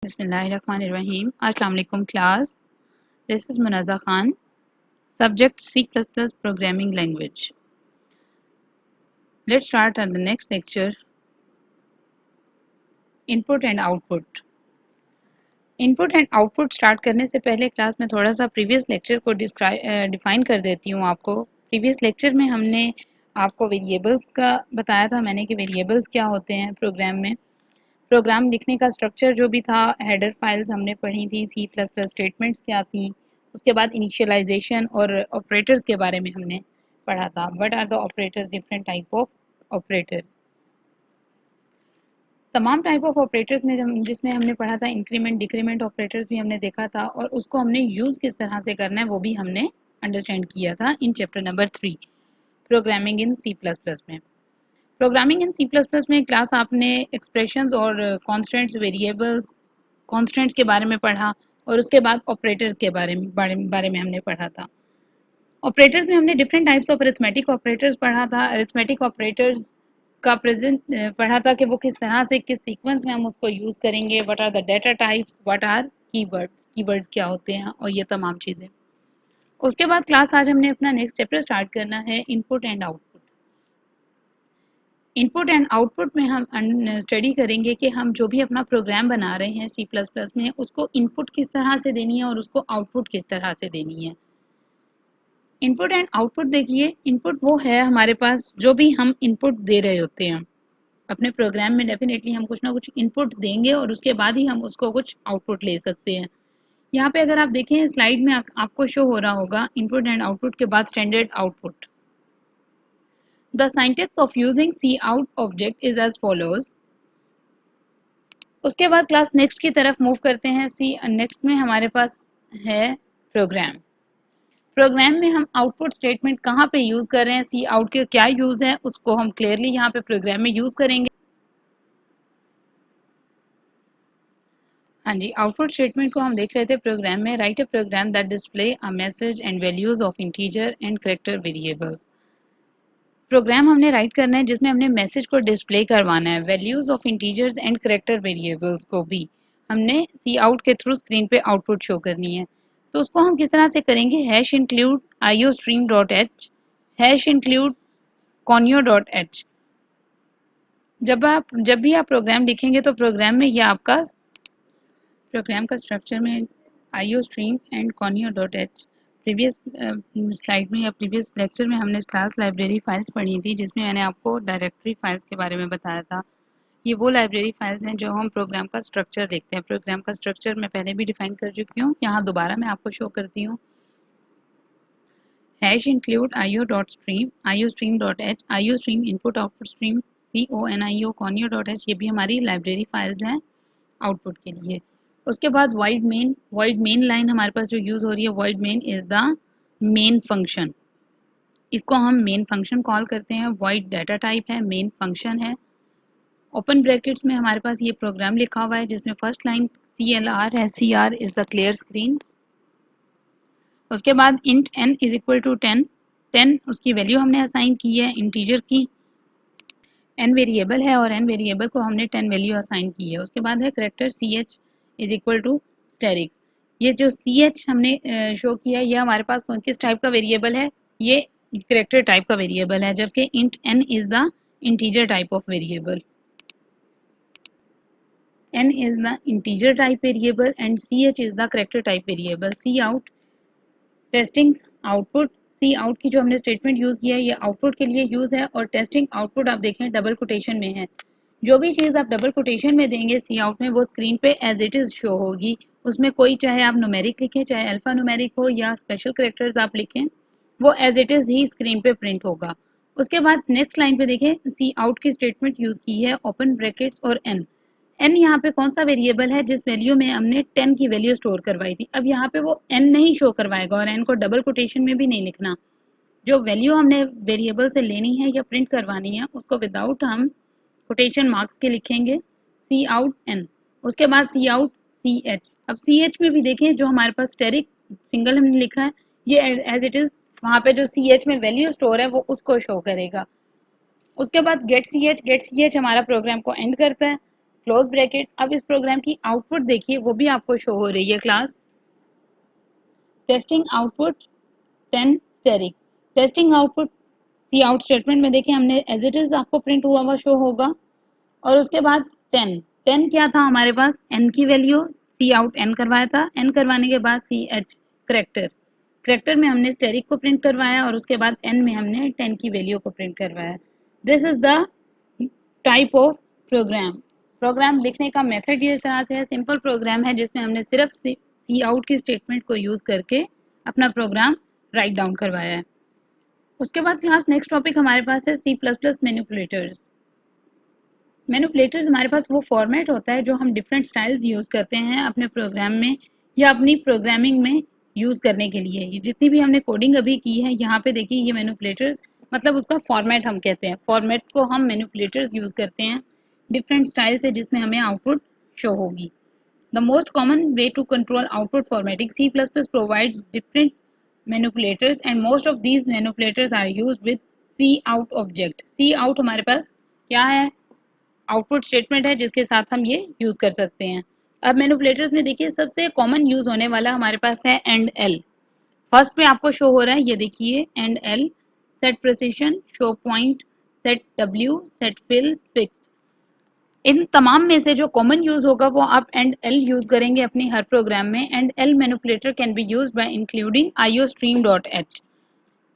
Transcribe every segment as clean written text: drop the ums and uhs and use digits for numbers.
Bismillahirrahmanirrahim. Assalamu alaikum class. This is Munaza Khan. Subject C++ programming language. Let's start on the next lecture. Input and output. Input and output start करने से पहले class में थोड़ा सा previous lecture को define कर देती हूँ आपको। प्रीवियस लेक्चर में हमने आपको वेरिएबल्स का बताया था मैंने कि वेरिएबल्स क्या होते हैं प्रोग्राम में। प्रोग्राम लिखने का स्ट्रक्चर जो भी था, हेडर फाइल्स हमने पढ़ी थी, C++ स्टेटमेंट्स क्या थी, उसके बाद इनिशियलाइजेशन और ऑपरेटर्स के बारे में हमने पढ़ा था। What are the operators, different type of operators. तमाम टाइप ऑफ ऑपरेटर्स में जिसमें हमने पढ़ा था इंक्रीमेंट डिक्रीमेंट ऑपरेटर्स भी हमने देखा था, और उसको हमने यूज़ किस तरह से करना है वो भी हमने अंडरस्टैंड किया था in chapter number 3 programming in C++ में। प्रोग्रामिंग इन C++ में क्लास आपने एक्सप्रेशंस और कॉन्स्टेंट्स, वेरिएबल्स, कॉन्स्टेंट्स के बारे में पढ़ा, और उसके बाद ऑपरेटर्स के बारे में हमने पढ़ा था। ऑपरेटर्स में हमने different types of arithmetic operators पढ़ा था। अरिथमेटिक ऑपरेटर्स का प्रेजेंट पढ़ा था कि वो किस तरह से, किस सीक्वेंस में हम उसको यूज़ करेंगे, what are the data types, what are keywords क्या होते हैं, और ये तमाम चीज़ें। उसके बाद क्लास आज हमने अपना नेक्स्ट चैप्टर स्टार्ट करना है, input and output. Input and output में हम स्टडी करेंगे कि हम जो भी अपना प्रोग्राम बना रहे हैं C++ में, उसको इनपुट किस तरह से देनी है और उसको आउटपुट किस तरह से देनी है। इनपुट एंड आउटपुट देखिए, इनपुट वो है हमारे पास जो भी हम इनपुट दे रहे होते हैं अपने प्रोग्राम में। डेफिनेटली हम कुछ ना कुछ इनपुट देंगे और उसके बाद ही हम उसको कुछ आउटपुट ले सकते हैं। यहाँ पे अगर आप देखें स्लाइड में आपको शो हो रहा होगा इनपुट एंड आउटपुट के बाद standard output. The syntax of using C out object is as follows. उसके बाद क्लास नेक्स्ट की तरफ मूव करते हैं। नेक्स्ट में हमारे पास है प्रोग्राम। प्रोग्राम में हम आउटपुट स्टेटमेंट कहाँ पे यूज़ कर रहे हैं, सी आउट के क्या यूज़ है, उसको हम क्लियरली यहाँ पे प्रोग्राम में यूज़ करेंगे। हाँ जी, आउटपुट स्टेटमेंट को हम देख रहे थे प्रोग्राम में। Write a program that display a message and values of integer and character variables. Program हमने राइट करना है जिसमें हमने मैसेज को डिस्प्ले करवाना है, values of integers and character variables को भी हमने सी आउट के थ्रू स्क्रीन पे आउटपुट शो करनी है। तो उसको हम किस तरह से करेंगे, hash include iostream dot h, hash include conio dot h. जब भी आप प्रोग्राम लिखेंगे तो प्रोग्राम में ये आपका प्रोग्राम का स्ट्रक्चर में IO stream and conio dot H. Previous slide में या प्रीवियस लेक्चर में हमने क्लास लाइब्रेरी फाइल्स पढ़ी थी जिसमें मैंने आपको डायरेक्टरी फाइल्स के बारे में बताया था। ये वो लाइब्रेरी फाइल्स हैं जो हम प्रोग्राम का स्ट्रक्चर देखते हैं। प्रोग्राम का स्ट्रक्चर मैं पहले भी डिफाइन कर चुकी हूँ, यहाँ दोबारा मैं आपको शो करती हूँ। Hash include IO stream dot H, IO stream input output stream, conio dot H, ये भी हमारी लाइब्रेरी फाइल्स हैं आउटपुट के लिए। उसके बाद वॉइड मेन लाइन हमारे पास जो यूज़ हो रही है, void main is the main function. इसको हम मेन फंक्शन कॉल करते हैं। वॉइड डाटा टाइप है, मेन फंक्शन है। ओपन ब्रैकेट्स में हमारे पास ये प्रोग्राम लिखा हुआ है जिसमें फर्स्ट लाइन CLR है, CR is the clear screen. उसके बाद int n is equal to 10, 10 उसकी वैल्यू हमने असाइन की है इंटीजर की। n वेरिएबल है और n वेरिएबल को हमने 10 वैल्यू असाइन की है। उसके बाद है character CH is equal to asterisk. ये जो CH हमने शो किया है ये हमारे पास किस टाइप का वेरिएबल है, ये करेक्टर टाइप का वेरिएबल है, जबकि int n is the integer type of variable. n is the integer type variable and ch is the character type variable। cout testing output, C out की जो हमने statement use किया है ये output के लिए यूज़ है, और टेस्टिंग आउटपुट आप देखें डबल कोटेशन में है। जो भी चीज़ आप डबल कोटेशन में देंगे सी आउट में, वो स्क्रीन पे एज इट इज़ शो होगी। उसमें कोई, चाहे आप न्यूमेरिक लिखें, चाहे अल्फा न्यूमेरिक हो या स्पेशल कैरेक्टर्स आप लिखें, वो एज इट इज़ ही स्क्रीन पे प्रिंट होगा। उसके बाद नेक्स्ट लाइन पे देखें, सी आउट की स्टेटमेंट यूज़ की है ओपन ब्रैकेट्स और एन। एन यहाँ पे कौन सा वेरिएबल है, जिस वैल्यू में हमने 10 की वैल्यू स्टोर करवाई थी। अब यहाँ पे वो एन नहीं शो करवाएगा और एन को डबल कोटेशन में भी नहीं लिखना। जो वैल्यू हमने वेरिएबल से लेनी है या प्रिंट करवानी है उसको विदाउट हम कोटेशन मार्क्स के लिखेंगे, सी आउट एन। उसके बाद सी आउट सी एच। अब सी एच में भी देखें जो हमारे पास स्टेरिक सिंगल हमने लिखा है, ये एज इट इज़ वहाँ पे जो सी एच में वैल्यू स्टोर है वो उसको शो करेगा। उसके बाद गेट सी एच हमारा प्रोग्राम को एंड करता है। Close bracket. अब इस प्रोग्राम की आउटपुट देखिए, वो भी आपको शो हो रही है class. Testing output 10 asterisk. Testing output C out statement में देखिए हमने एज इट इज आपको प्रिंट हुआ हुआ शो होगा। और उसके बाद 10 क्या था हमारे पास, n की वैल्यू सी आउट n करवाया था। n करवाने के बाद सी एच करेक्टर, करेक्टर में हमने स्टेरिक को प्रिंट करवाया और उसके बाद n में हमने 10 की वैल्यू को प्रिंट करवाया। This is the type of program. Program लिखने का मेथड ये तरह से है, सिंपल प्रोग्राम है जिसमें हमने सिर्फ सी आउट की स्टेटमेंट को यूज करके अपना प्रोग्राम राइट डाउन करवाया है। उसके बाद क्लास नेक्स्ट टॉपिक हमारे पास है C plus plus manipulators. Manipulators हमारे पास वो फॉर्मेट होता है जो हम डिफरेंट स्टाइल्स यूज़ करते हैं अपने प्रोग्राम में या अपनी प्रोग्रामिंग में यूज़ करने के लिए। ये जितनी भी हमने कोडिंग अभी की है, यहाँ पे देखिए ये मैनिपुलेटर्स मतलब उसका फॉर्मेट हम कहते हैं। फॉर्मेट को हम मैनिपुलेटर्स यूज़ करते हैं डिफरेंट स्टाइल से जिसमें हमें आउटपुट शो होगी। The most common way to control output formatting, C plus plus provides different manipulators and most of these manipulators are used with C out object. C out हमारे पास क्या है, output statement है जिसके साथ हम ये यूज कर सकते हैं। अब मैनिपुलेटर्स में देखिए सबसे कॉमन यूज होने वाला हमारे पास है एंड एल। फर्स्ट पे आपको शो हो रहा है, ये देखिए end L, set precision, show point, set W, set fill, fix. इन तमाम में से जो कॉमन यूज होगा वो आप एंड एल यूज करेंगे अपनी हर प्रोग्राम में। And L manipulator can be use by including iostream.h।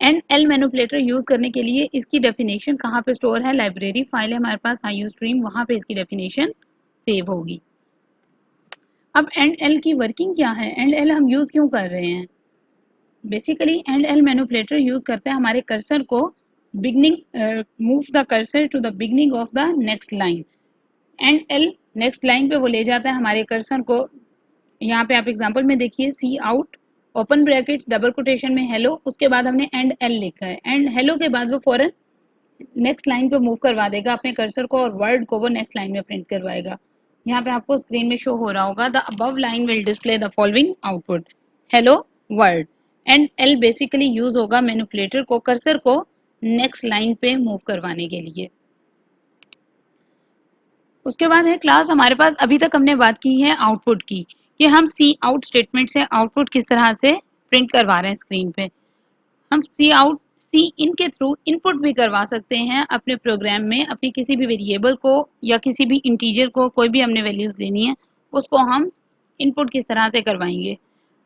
And L manipulator use करने के लिए इसकी डेफिनेशन कहाँ पे स्टोर है, लाइब्रेरी फाइल है हमारे पास iostream, वहां पे इसकी डेफिनेशन सेव होगी। अब एंड एल की वर्किंग क्या है, एंड एल हम यूज क्यों कर रहे हैं। Basically end L manipulator use करते हैं हमारे कर्सर को beginning, move the cursor to the beginning of the next line. End L next line पे वो ले जाता है हमारे कर्सर को। यहाँ पे आप एग्जांपल में देखिए C out open brackets double quotation में हेलो, उसके बाद हमने एंड एल लिखा है। एंड हेलो के बाद वो फौरन नेक्स्ट लाइन पे मूव करवा देगा अपने कर्सर को और वर्ड को वो नेक्स्ट लाइन में प्रिंट करवाएगा। यहाँ पे आपको स्क्रीन में शो हो रहा होगा, the above line will display the following output hello word. And L basically use होगा मैनिपुलेटर को कर्सर को नेक्स्ट लाइन पे मूव करवाने के लिए। उसके बाद है क्लास हमारे पास, अभी तक हमने बात की है आउटपुट की कि हम सी आउट स्टेटमेंट से आउटपुट किस तरह से प्रिंट करवा रहे हैं स्क्रीन पे। हम सी आउट सी इन के थ्रू इनपुट भी करवा सकते हैं अपने प्रोग्राम में, अपनी किसी भी वेरिएबल को या किसी भी इंटीजर को कोई भी हमने वैल्यूज देनी है उसको हम इनपुट किस तरह से करवाएंगे।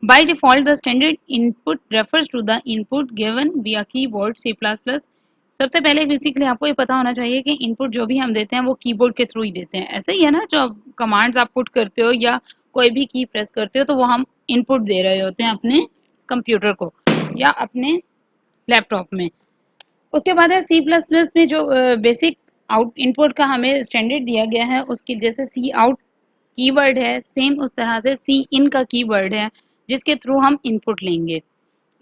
By default the standard input refers to the input given via keyboard C plus plus. सबसे पहले बेसिकली आपको ये पता होना चाहिए कि इनपुट जो भी हम देते हैं वो कीबोर्ड के थ्रू ही देते हैं। ऐसा ही है ना, जो कमांड्स आप पुट करते हो या कोई भी की प्रेस करते हो तो वो हम इनपुट दे रहे होते हैं अपने कंप्यूटर को या अपने लैपटॉप में। उसके बाद है सी प्लस प्लस में जो बेसिक आउट इनपुट का हमें स्टैंडर्ड दिया गया है उसकी जैसे सी आउट कीवर्ड है, सेम उस तरह से सी इन का कीवर्ड है जिसके थ्रू हम इनपुट लेंगे।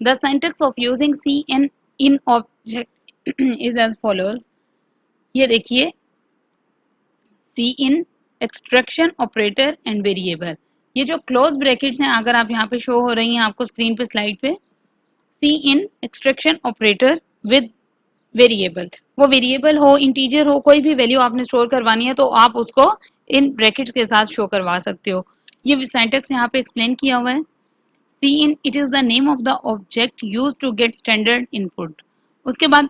The syntax of using C N in object is as follows. ये देखिए C in, extraction operator and variable. ये जो क्लोज ब्रैकेट्स हैं अगर आप यहाँ पे शो हो रही हैं आपको स्क्रीन पे स्लाइड पे, सी in, extraction operator with variable. वो वेरिएबल हो इंटीजर हो कोई भी वैल्यू आपने स्टोर करवानी है तो आप उसको इन ब्रैकेट्स के साथ शो करवा सकते हो। ये सिंटैक्स यहाँ पे एक्सप्लेन किया हुआ है। C in, it is the name of the object use to get standard input. उसके बाद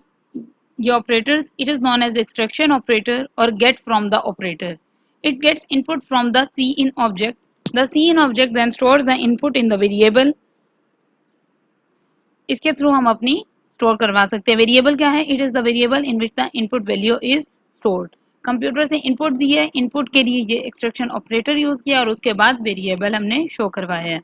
ये operators, it is known as extraction operator or get from the operator. It gets input from the cin object. The cin object then stores the input in the variable. इसके through हम अपनी store करवा सकते हैं। Variable क्या है, it is the variable in which the input value is stored. Computer से input दी है, इनपुट के लिए ये एक्सट्रैक्शन ऑपरेटर यूज किया और उसके बाद वेरिएबल हमने शो करवाया है।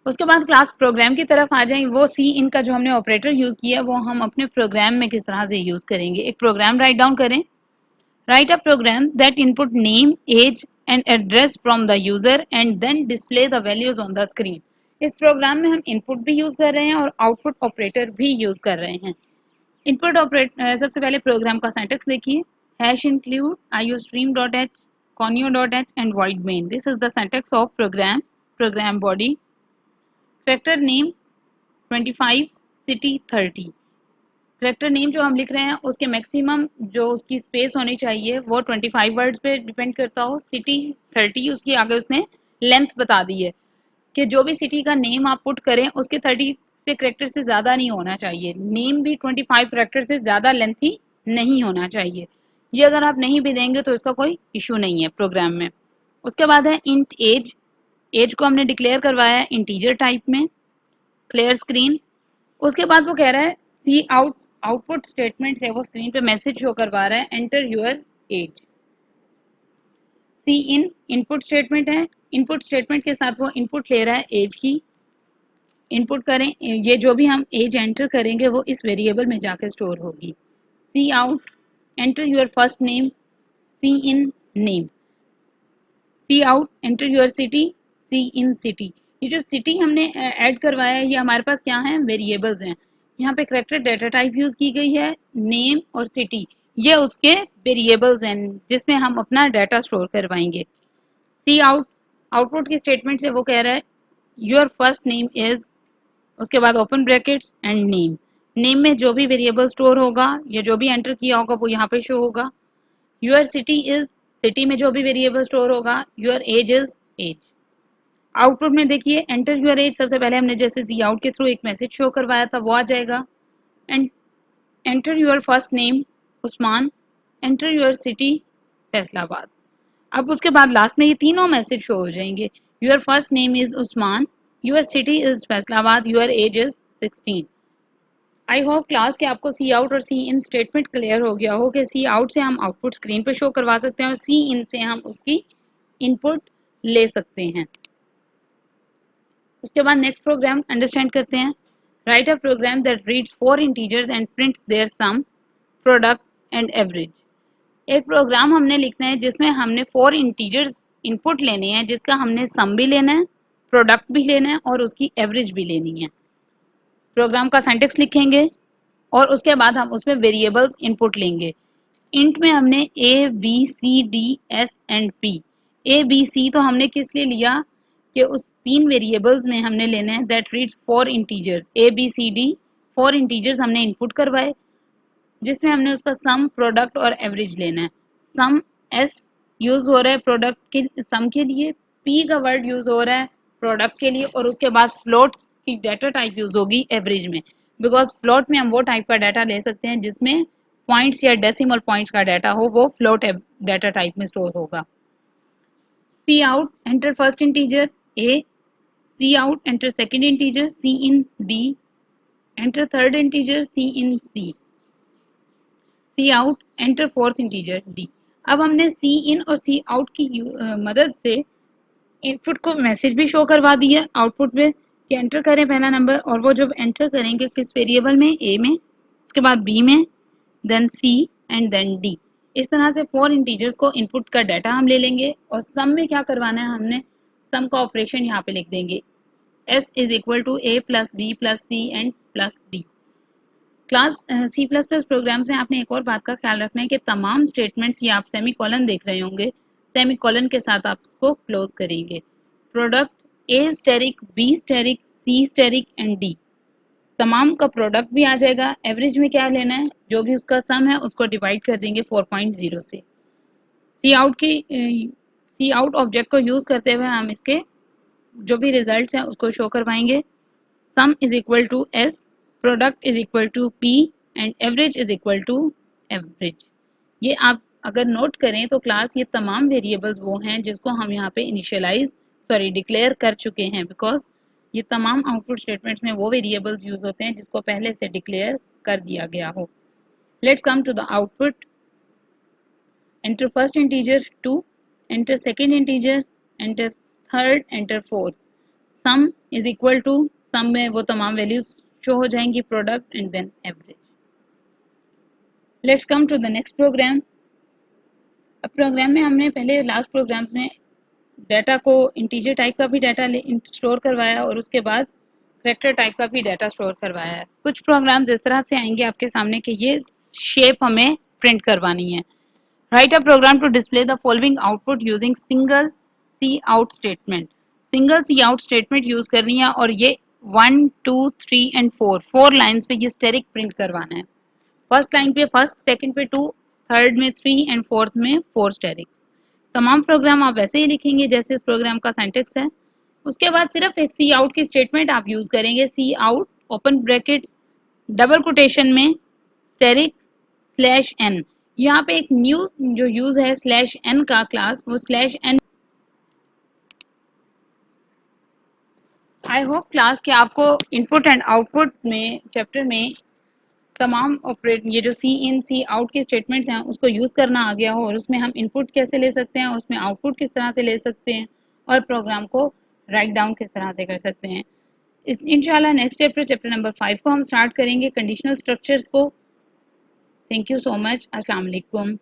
उसके बाद क्लास प्रोग्राम की तरफ आ जाएं, वो सी इन का जो हमने ऑपरेटर यूज किया वो हम अपने प्रोग्राम में किस तरह से यूज करेंगे। एक प्रोग्राम राइट डाउन करें, write a program that input name age and address from the user and then display the values on the screen. इस प्रोग्राम में हम इनपुट भी यूज कर रहे हैं और आउटपुट ऑपरेटर भी यूज कर रहे हैं। इनपुट ऑपरेटर सबसे पहले प्रोग्राम का सिंटैक्स देखिए, hash include iostream.h, conio.h and void main। This is the syntax of program. Program body, character name 25, city 30, character name जो हम लिख रहे हैं उसके मैक्सिमम जो उसकी स्पेस होनी चाहिए वो 25 वर्ड्स पे डिपेंड करता हो। सिटी 30, उसकी आगे उसने लेंथ बता दी है कि जो भी सिटी का नेम आप पुट करें उसके 30 से करेक्टर से ज़्यादा नहीं होना चाहिए। नेम भी 25 करेक्टर से ज़्यादा लेंथी नहीं होना चाहिए। ये अगर आप नहीं भी देंगे तो इसका कोई इशू नहीं है प्रोग्राम में। उसके बाद है इंट एज। एज को हमने डिक्लेयर करवाया है इंटीजर टाइप में। Clear screen. उसके बाद वो कह रहा है सी आउट, आउटपुट स्टेटमेंट से वो स्क्रीन पे मैसेज शो करवा रहा है enter your age. C in input statement है। इनपुट स्टेटमेंट के साथ वो इनपुट ले रहा है एज की। इनपुट करें, ये जो भी हम एज एंटर करेंगे वो इस वेरिएबल में जाकर स्टोर होगी। C out enter your first name. C in name. C out enter your city. C in city. ये जो सिटी हमने ऐड करवाया है ये हमारे पास क्या है, वेरिएबल्स हैं। यहाँ पे करेक्टर डाटा टाइप यूज की गई है, नेम और सिटी ये उसके वेरिएबल्स हैं जिसमें हम अपना डाटा स्टोर करवाएंगे। सी आउट, आउटपुट की स्टेटमेंट से वो कह रहा है योर फर्स्ट नेम इज, उसके बाद open brackets and name. Name में जो भी वेरिएबल स्टोर होगा या जो भी एंटर किया होगा वो यहाँ पे शो होगा। योर सिटी इज, सिटी में जो भी वेरिएबल स्टोर होगा। Your age is age. Output में देखिए एंटर योर एज, सबसे पहले हमने जैसे सी आउट के थ्रू एक मैसेज शो करवाया था वो आ जाएगा। And enter your first name Usman. Enter your city Faisalabad. अब उसके बाद लास्ट में ये तीनों मैसेज शो हो जाएंगे। Your first name is Usman, your city is Faisalabad, your age is 16। I hope class के आपको सी आउट और सी इन स्टेटमेंट क्लियर हो गया हो कि सी आउट से हम आउटपुट स्क्रीन पे शो करवा सकते हैं और सी इन से हम उसकी इनपुट ले सकते हैं। उसके बाद नेक्स्ट प्रोग्राम अंडरस्टैंड करते हैं। Write a program that reads 4 integers and prints their sum, product and average. एक प्रोग्राम हमने लिखना है जिसमें हमने 4 इंटीजर्स इनपुट लेने हैं, जिसका हमने सम भी लेना है, प्रोडक्ट भी लेना है और उसकी एवरेज भी लेनी है। प्रोग्राम का सिंटैक्स लिखेंगे और उसके बाद हम उसमें वेरिएबल्स इनपुट लेंगे। इंट में हमने A B C D S and P. A B C तो हमने किस लिए लिया कि उस 3 वेरिएबल्स में हमने लेने हैं that reads 4 integers. A B C D 4 integers हमने इनपुट करवाए जिसमें हमने उसका सम, प्रोडक्ट और एवरेज लेना है। सम एस यूज हो रहा है प्रोडक्ट के सम के लिए, पी का वर्ड यूज हो रहा है प्रोडक्ट के लिए और उसके बाद फ्लोट की डाटा टाइप यूज होगी एवरेज में। बिकॉज फ्लोट में हम वो टाइप का डाटा ले सकते हैं जिसमें पॉइंट्स या डेसिमल पॉइंट्स का डाटा हो, वो फ्लोट डाटा टाइप में स्टोर होगा। C out enter first integer A. C out enter second integer C in B. Enter third integer C in C. C out enter fourth integer D. अब हमने सी इन और सी out की मदद से input को message भी शो करवा दिया आउटपुट में कि एंटर करें पहला नंबर, और वो जब एंटर करेंगे किस वेरिएबल में, ए में, उसके बाद बी में, then C and then D. इस तरह से 4 इंटीजर्स को इनपुट का डाटा हम ले लेंगे और सम में क्या करवाना है, हमने सम का ऑपरेशन यहाँ पे लिख देंगे। S is equal to A plus B plus C and plus D. Class C plus plus program से आपने एक और बात का ख्याल रखना है कि तमाम स्टेटमेंट्स ये आप सेमी कॉलन देख रहे होंगे, सेमी कॉलन के साथ आप इसको क्लोज करेंगे। Product A asterisk, B asterisk, C asterisk and D, तमाम का प्रोडक्ट भी आ जाएगा। एवरेज में क्या लेना है, जो भी उसका सम है उसको डिवाइड कर देंगे 4.0 से। सी आउट ऑब्जेक्ट को यूज करते हुए हम इसके जो भी रिजल्ट्स हैं उसको शो करवाएंगे। Sum is equal to S, product is equal to P and average is equal to average. ये आप अगर नोट करें तो क्लास ये तमाम वेरिएबल्स वो हैं जिसको हम यहाँ पे डिक्लेयर कर चुके हैं, बिकॉज ये तमाम आउटपुट स्टेटमेंट्स में वो वेरिएबल्स यूज होते हैं जिसको पहले से डिक्लेयर कर दिया गया हो। Let's come to the output. Enter first integer 2, enter second integer, enter third, enter fourth. Sum is equal to, sum में वो तमाम वैल्यूज शो हो जाएंगी, product and then average. Let's come to the next program. अब program में हमने पहले last program में डाटा को इंटीजर टाइप का भी डाटा स्टोर करवाया और उसके बाद कैरेक्टर टाइप का भी डाटा स्टोर करवाया है। कुछ प्रोग्राम्स इस तरह से आएंगे आपके सामने कि ये शेप हमें प्रिंट करवानी है। Write a program to display the following output using single C out statement. Single C out statement use करनी है और ये 1 2 3 एंड 4 लाइन्स पे ये स्टेरिक प्रिंट करवाना है। फर्स्ट लाइन पे फर्स्ट, सेकंड पे 2, थर्ड में 3 एंड फोर्थ में 4 स्टेरिक। तमाम प्रोग्राम आप वैसे ही लिखेंगे जैसे इस प्रोग्राम का सिंटैक्स है। उसके बाद सिर्फ एक सी आउट की स्टेटमेंट आप यूज करेंगे, C out open brackets double quotation में स्टेरिक स्लैश एन। यहाँ पे एक न्यू जो यूज है स्लैश एन का क्लास, वो slash N. I hope class के आपको इनपुट एंड आउटपुट में चैप्टर में तमाम ऑपरेट ये जो सी इन सी आउट के स्टेटमेंट्स हैं उसको यूज़ करना आ गया हो, और उसमें हम इनपुट कैसे ले सकते हैं, उसमें आउटपुट किस तरह से ले सकते हैं, और प्रोग्राम को राइट डाउन किस तरह से कर सकते हैं। इंशाल्लाह नेक्स्ट चैप्टर, चैप्टर नंबर 5 को हम स्टार्ट करेंगे कंडीशनल स्ट्रक्चर्स को। Thank you so much. अस्सलाम वालेकुम।